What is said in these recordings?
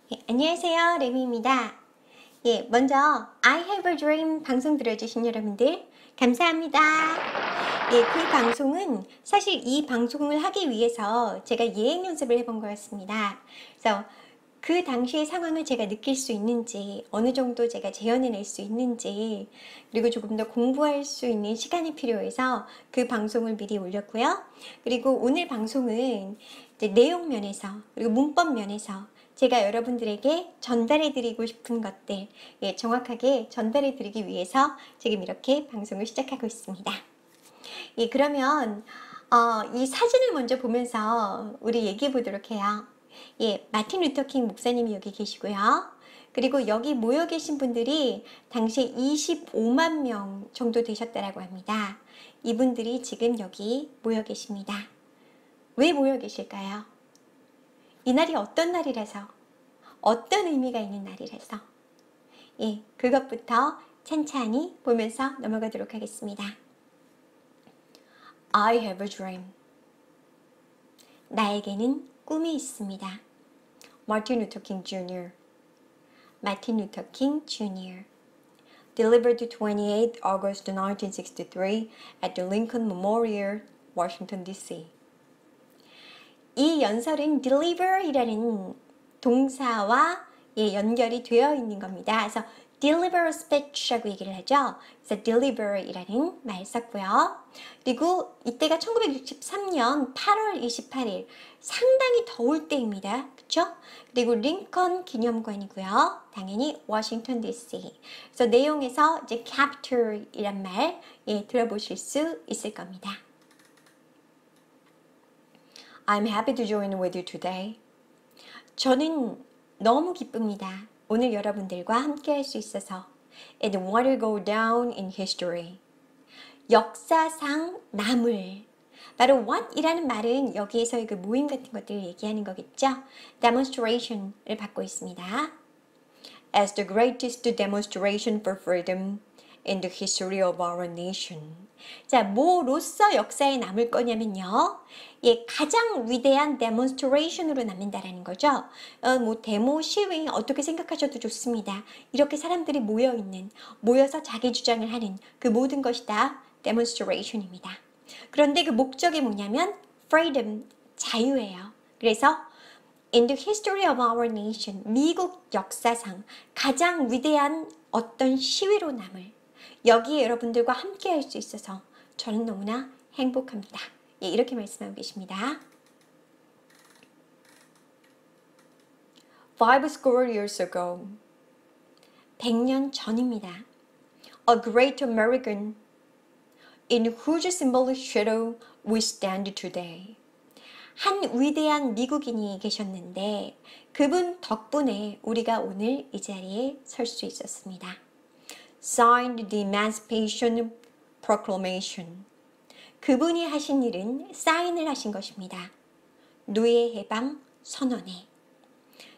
안녕하세요. 레미입니다. 먼저 I have a dream 방송 들어주신 여러분들 감사합니다. 그 방송은 사실 이 방송을 하기 위해서 제가 예행 연습을 해본 거였습니다. 그래서 그 당시의 상황을 제가 느낄 수 있는지, 어느 정도 제가 재현해낼 수 있는지, 그리고 조금 더 공부할 수 있는 시간이 필요해서 그 방송을 미리 올렸고요. 그리고 오늘 방송은 이제 내용 면에서, 그리고 문법 면에서 제가 여러분들에게 전달해드리고 싶은 것들, 정확하게 전달해드리기 위해서 지금 이렇게 방송을 시작하고 있습니다. 그러면 이 사진을 먼저 보면서 우리 얘기해 보도록 해요. 마틴 루터킹 목사님이 여기 계시고요. 그리고 여기 모여 계신 분들이 당시에 25만 명 정도 되셨다라고 합니다. 이분들이 지금 여기 모여 계십니다. 왜 모여 계실까요? 이날이 어떤 날이라서, 어떤 의미가 있는 날이라서, 그것부터 찬찬히 보면서 넘어가도록 하겠습니다. I have a dream. 나에게는 꿈이 있습니다. Martin Luther King Jr. Martin Luther King Jr. Delivered 28 August 1963 at the Lincoln Memorial, Washington, D.C. 이 연설은 deliver이라는 동사와 연결이 되어 있는 겁니다. 그래서 deliver speech라고 얘기를 하죠. 그래서 deliver이라는 말 썼고요. 그리고 이때가 1963년 8월 28일 상당히 더울 때입니다. 그렇죠? 그리고 링컨 기념관이고요. 당연히 워싱턴 DC. 그래서 내용에서 이제 Capitol이란 말 들어보실 수 있을 겁니다. I'm happy to join with you today. 저는 너무 기쁩니다. 오늘 여러분들과 함께 할 수 있어서. And what will go down in history. 역사상 남을. 바로 what이라는 말은 여기에서의 그 모임 같은 것들을 얘기하는 거겠죠. demonstration을 받고 있습니다. As the greatest demonstration for freedom in the history of our nation. 자, 뭐로서 역사에 남을 거냐면요. 가장 위대한 데몬스트레이션으로 남는다라는 거죠. 뭐 데모, 시위 어떻게 생각하셔도 좋습니다. 이렇게 사람들이 모여서 자기 주장을 하는 그 모든 것이 다 데몬스트레이션입니다. 그런데 그 목적이 뭐냐면 freedom, 자유예요. 그래서 In the history of our nation, 미국 역사상 가장 위대한 어떤 시위로 남을 여기에 여러분들과 함께 할 수 있어서 저는 너무나 행복합니다. 이렇게 말씀하고 계십니다. 50 years ago, 100년 전입니다. A great American in whose symbolic shadow we stand today. 한 위대한 미국인이 계셨는데 그분 덕분에 우리가 오늘 이 자리에 설 수 있었습니다. Signed the Emancipation Proclamation. 그분이 하신 일은 사인을 하신 것입니다. 노예 해방 선언에.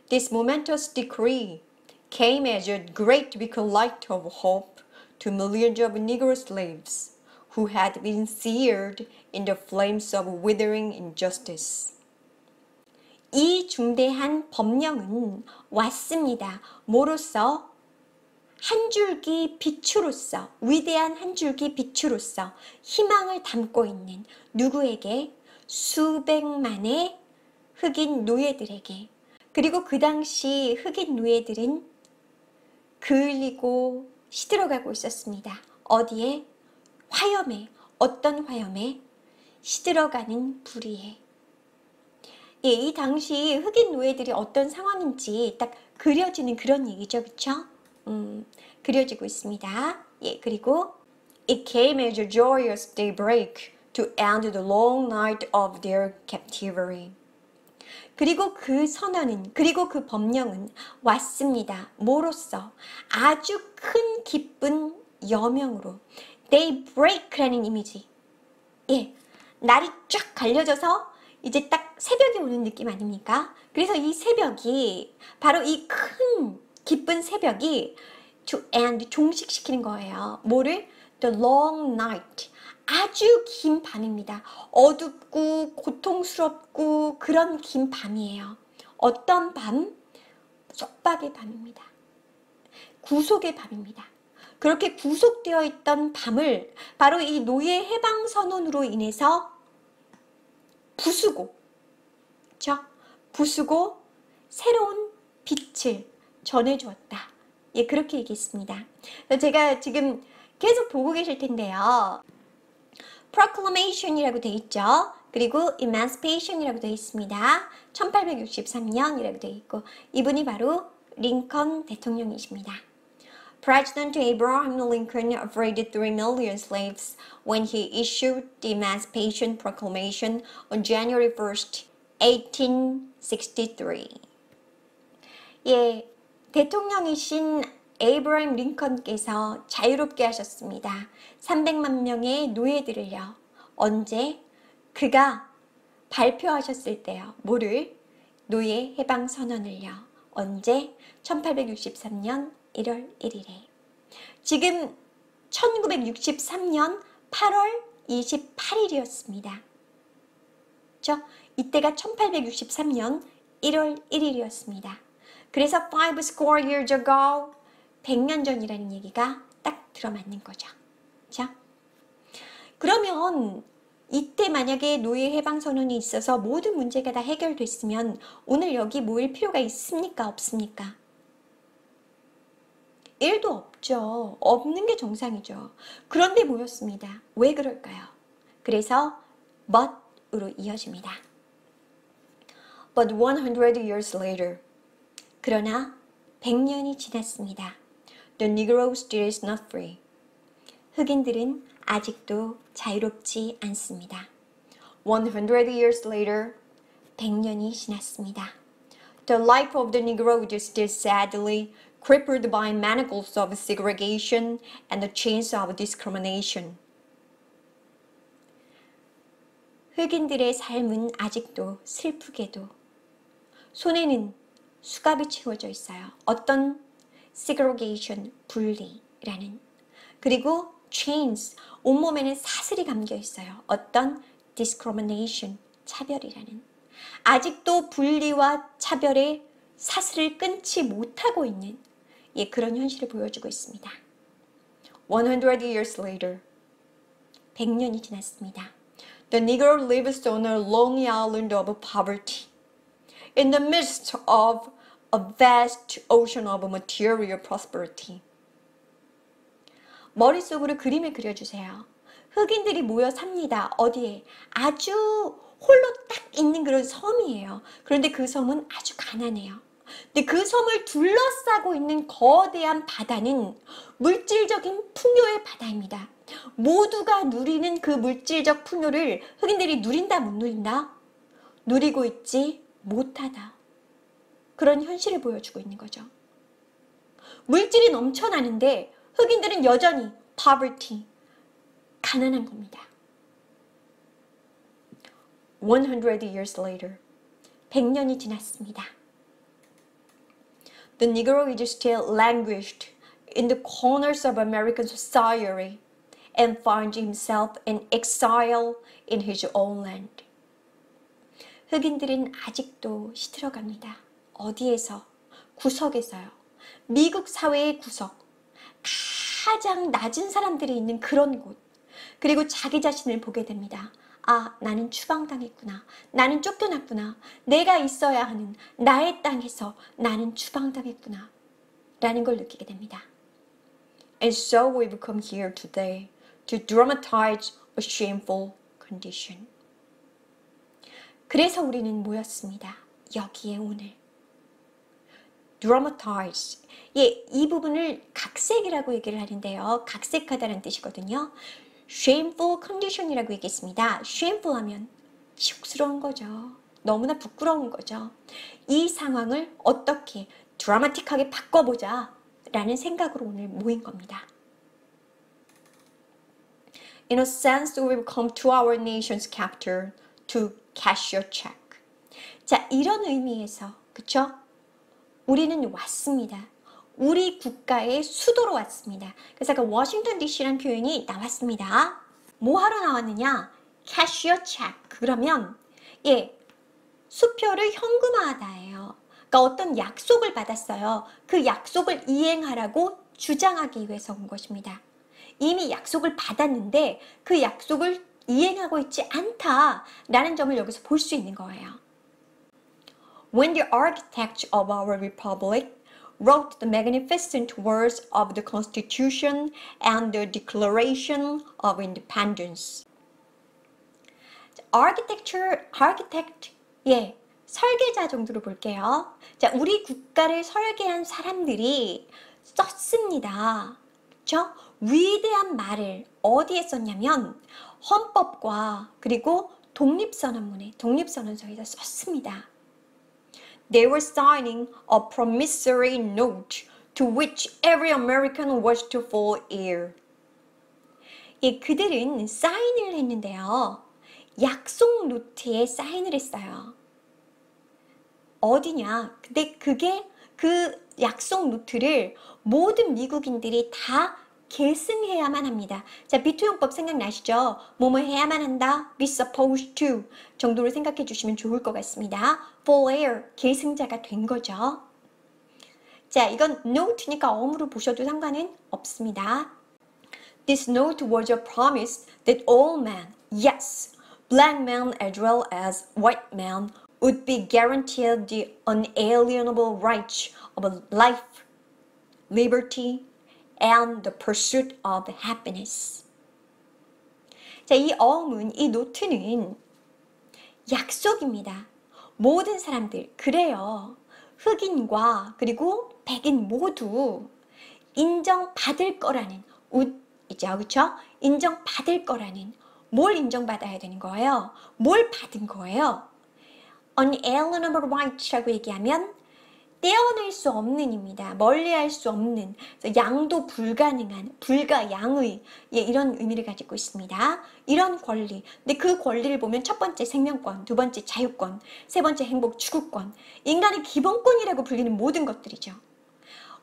This momentous decree came as a great beacon light of hope to millions of Negro slaves who had been seared in the flames of withering injustice. 이 중대한 법령은 왔습니다. 뭐로써? 한 줄기 빛으로서, 위대한 한 줄기 빛으로서 희망을 담고 있는 누구에게? 수백만의 흑인 노예들에게. 그리고 그 당시 흑인 노예들은 그을리고 시들어가고 있었습니다. 어디에? 화염에. 어떤 화염에? 시들어가는 불의에. 이 당시 흑인 노예들이 어떤 상황인지 딱 그려지는 그런 얘기죠. 그렇죠? 그려지고 있습니다. 그리고 It came as a joyous daybreak to end the long night of their captivity. 그리고 그 선언은, 그리고 그 법령은 왔습니다. 뭐로써? 아주 큰 기쁜 여명으로. Daybreak라는 이미지. 날이 쫙 갈려져서 이제 딱 새벽이 오는 느낌 아닙니까? 그래서 이 새벽이 바로 이 큰 기쁜 새벽이 to end, 종식시키는 거예요. 뭐를? The long night. 아주 긴 밤입니다. 어둡고 고통스럽고 그런 긴 밤이에요. 어떤 밤? 압박의 밤입니다. 구속의 밤입니다. 그렇게 구속되어 있던 밤을 바로 이 노예 해방 선언으로 인해서 부수고, 그렇죠? 부수고 새로운 빛을 전해주었다. 예, 그렇게 얘기했습니다. 제가 지금 계속 보고 계실 텐데요. Proclamation이라고 되어 있죠. 그리고 Emancipation이라고 되어 있습니다. 1863년이라고 되어 있고 이분이 바로 링컨 대통령이십니다. President Abraham Lincoln freed 3 million slaves when he issued the Emancipation Proclamation on January 1st, 1863. 예, 대통령이신 에이브러햄 링컨께서 자유롭게 하셨습니다. 300만 명의 노예들을요. 언제? 그가 발표하셨을 때요. 뭐를? 노예 해방 선언을요. 언제? 1863년 1월 1일에. 지금 1963년 8월 28일이었습니다. 그렇죠? 이때가 1863년 1월 1일이었습니다. 그래서 50 years ago, 100년 전이라는 얘기가 딱 들어맞는 거죠. 자, 그러면 이때 만약에 노예 해방 선언이 있어서 모든 문제가 다 해결됐으면 오늘 여기 모일 필요가 있습니까? 없습니까? 1도 없죠. 없는 게 정상이죠. 그런데 모였습니다. 왜 그럴까요? 그래서 but으로 이어집니다. But 100 years later, 그러나 100년이 지났습니다. The Negro still is not free. 흑인들은 아직도 자유롭지 않습니다. 100 years later, 100년이 지났습니다. The life of the Negro is still sadly crippled by manacles of segregation and the chains of discrimination. 흑인들의 삶은 아직도 슬프게도 손에는 수갑이 채워져 있어요. 어떤 segregation, 분리라는. 그리고 chains, 온몸에는 사슬이 감겨 있어요. 어떤 discrimination, 차별이라는. 아직도 분리와 차별의 사슬을 끊지 못하고 있는 예, 그런 현실을 보여주고 있습니다. 100 years later, 100년이 지났습니다. The Negro lives on a lonely island of poverty, in the midst of a vast ocean of material prosperity. 머릿속으로 그림을 그려주세요. 흑인들이 모여 삽니다. 어디에? 아주 홀로 딱 있는 그런 섬이에요. 그런데 그 섬은 아주 가난해요. 근데 그 섬을 둘러싸고 있는 거대한 바다는 물질적인 풍요의 바다입니다. 모두가 누리는 그 물질적 풍요를 흑인들이 누린다 못 누린다? 누리고 있지 못하다. 그런 현실을 보여주고 있는 거죠. 물질이 넘쳐나는데 흑인들은 여전히 poverty, 가난한 겁니다. 100 years later, 100년이 지났습니다. The Negro is still languished in the corners of American society and finds himself an exile in his own land. 흑인들은 아직도 시들어갑니다. 어디에서? 구석에서요. 미국 사회의 구석. 가장 낮은 사람들이 있는 그런 곳. 그리고 자기 자신을 보게 됩니다. 아, 나는 추방당했구나. 나는 쫓겨났구나. 내가 있어야 하는 나의 땅에서 나는 추방당했구나. 라는 걸 느끼게 됩니다. And so we've come here today to dramatize a shameful condition. 그래서 우리는 모였습니다. 여기에 오늘. dramatize. 예, 이 부분을 각색이라고 얘기를 하는데요. 각색하다는 뜻이거든요. shameful condition이라고 얘기했습니다. shameful 하면 치욕스러운 거죠. 너무나 부끄러운 거죠. 이 상황을 어떻게 드라마틱하게 바꿔보자 라는 생각으로 오늘 모인 겁니다. In a sense, we've come to our nation's capital to cash your check. 자, 이런 의미에서, 그쵸? 우리는 왔습니다. 우리 국가의 수도로 왔습니다. 그래서 아까 워싱턴 DC라는 표현이 나왔습니다. 뭐 하러 나왔느냐? cash your check. 그러면 예, 수표를 현금화하다예요. 그러니까 어떤 약속을 받았어요. 그 약속을 이행하라고 주장하기 위해서 온 것입니다. 이미 약속을 받았는데 그 약속을 이행하고 있지 않다라는 점을 여기서 볼 수 있는 거예요. When the architects of our republic wrote the magnificent words of the Constitution and the Declaration of Independence. architect, 예, 설계자 정도로 볼게요. 자, 우리 국가를 설계한 사람들이 썼습니다. 그렇죠? 위대한 말을 어디에 썼냐면 헌법과 그리고 독립선언서에서 썼습니다. They were signing a promissory note to which every American was to fall heir. 예, 그들은 사인을 했는데요. 약속 노트에 사인을 했어요. 어디냐? 근데 그게 그 약속 노트를 모든 미국인들이 다 계승해야만 합니다. 자, 비토용법 생각나시죠? 뭐뭐 해야만 한다. be supposed to 정도로 생각해 주시면 좋을 것 같습니다. fall heir, 계승자가 된 거죠. 자, 이건 note니까 어음으로 보셔도 상관은 없습니다. This note was a promise that all men, yes, black men as well as white men, would be guaranteed the unalienable rights of life, liberty, and the pursuit of happiness. 자, 이 어음은, 이 노트는 약속입니다. 모든 사람들, 그래요. 흑인과 그리고 백인 모두 인정받을 거라는, 이죠, 그렇죠? 인정받을 거라는, 뭘 인정받아야 되는 거예요? 뭘 받은 거예요? unalienable rights라고 얘기하면 떼어낼 수 없는입니다. 멀리할 수 없는, 양도 불가능한, 불가양의, 예, 이런 의미를 가지고 있습니다. 이런 권리. 근데 그 권리를 보면 첫 번째 생명권, 두 번째 자유권, 세 번째 행복 추구권, 인간의 기본권이라고 불리는 모든 것들이죠.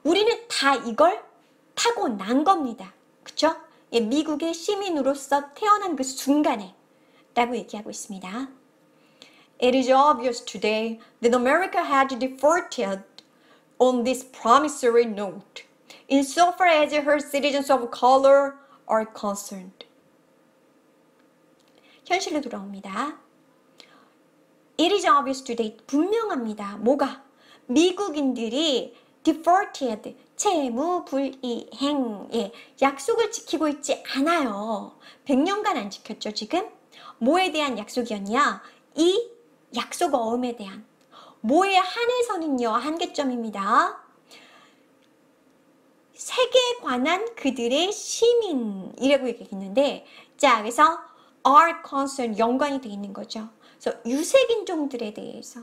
우리는 다 이걸 타고난 겁니다. 그쵸? 예, 미국의 시민으로서 태어난 그 순간에 라고 얘기하고 있습니다. It is obvious today that America had defaulted on this promissory note, insofar as her citizens of color are concerned. 현실로 돌아옵니다. It is obvious today, 분명합니다. 뭐가? 미국인들이 defaulted, 채무불이행, 예, 약속을 지키고 있지 않아요. 100년간 안 지켰죠, 지금? 뭐에 대한 약속이었냐? 이 약속 어음에 대한 뭐에 한해서는요, 한계점입니다. 세계에 관한 그들의 시민이라고 얘기했는데, 자, 그래서 are concerned 연관이 되어 있는 거죠. 그래서 유색인종들에 대해서,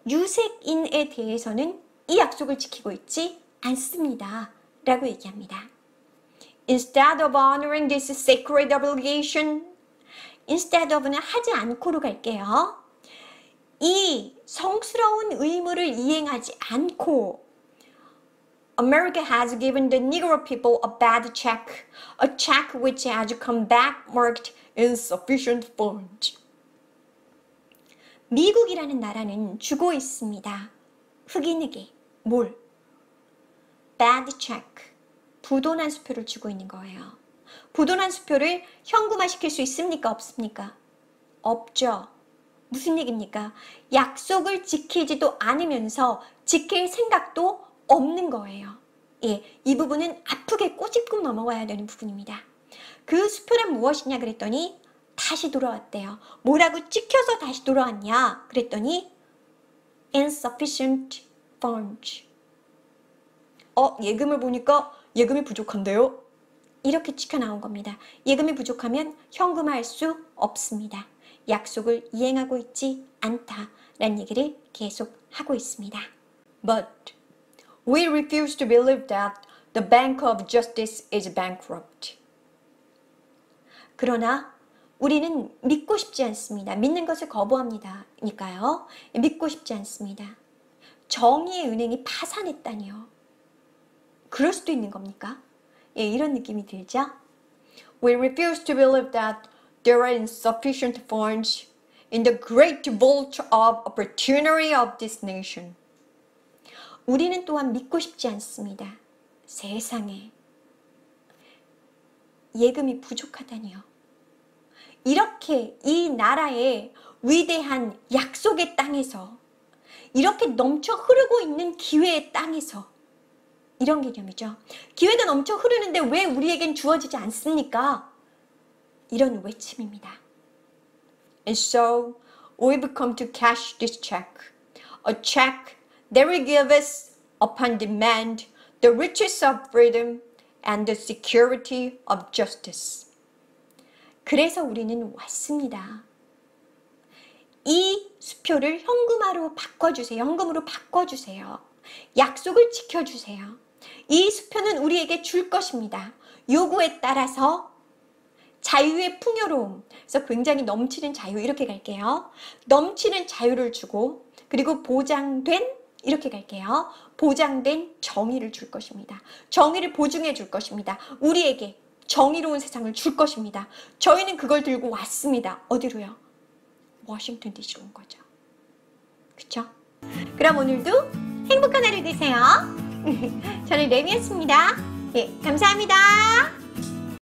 유색인에 대해서는 이 약속을 지키고 있지 않습니다. 라고 얘기합니다. Instead of honoring this sacred obligation, instead of는 하지 않고로 갈게요. 이 성스러운 의무를 이행하지 않고 America has given the Negro people a bad check, a check which has come back marked insufficient funds. 미국이라는 나라는 주고 있습니다. 흑인에게 뭘? bad check, 부도난 수표를 주고 있는 거예요. 부도난 수표를 현금화시킬 수 있습니까? 없습니까? 없죠. 무슨 얘기입니까? 약속을 지키지도 않으면서 지킬 생각도 없는 거예요. 예, 이 부분은 아프게 꼬집고 넘어가야 되는 부분입니다. 그 수표란 무엇이냐 그랬더니 다시 돌아왔대요. 뭐라고 찍혀서 다시 돌아왔냐 그랬더니 insufficient funds. 예금을 보니까 예금이 부족한데요? 이렇게 찍혀 나온 겁니다. 예금이 부족하면 현금화할 수 없습니다. 약속을 이행하고 있지 않다라는 얘기를 계속 하고 있습니다. But we refuse to believe that the Bank of Justice is bankrupt. 그러나 우리는 믿고 싶지 않습니다. 믿는 것을 거부합니다. 니까요. 믿고 싶지 않습니다. 정의의 은행이 파산했다니요. 그럴 수도 있는 겁니까? 예, 이런 느낌이 들죠? We refuse to believe that there are insufficient funds in the great vault of opportunity of this nation. 우리는 또한 믿고 싶지 않습니다. 세상에 예금이 부족하다니요. 이렇게 이 나라의 위대한 약속의 땅에서 이렇게 넘쳐 흐르고 있는 기회의 땅에서 이런 개념이죠. 기회가 넘쳐 흐르는데 왜 우리에겐 주어지지 않습니까? 이런 외침입니다. And so we've come to cash this check. A check that will give us upon demand the riches of freedom and the security of justice. 그래서 우리는 왔습니다. 이 수표를 현금화로 바꿔주세요. 현금으로 바꿔주세요. 약속을 지켜주세요. 이 수표는 우리에게 줄 것입니다. 요구에 따라서 자유의 풍요로움, 그래서 굉장히 넘치는 자유, 이렇게 갈게요. 넘치는 자유를 주고, 그리고 보장된, 이렇게 갈게요. 보장된 정의를 줄 것입니다. 정의를 보증해 줄 것입니다. 우리에게 정의로운 세상을 줄 것입니다. 저희는 그걸 들고 왔습니다. 어디로요? 워싱턴 DC로 온 거죠. 그쵸? 그럼 오늘도 행복한 하루 되세요. 저는 레미였습니다. 예, 감사합니다.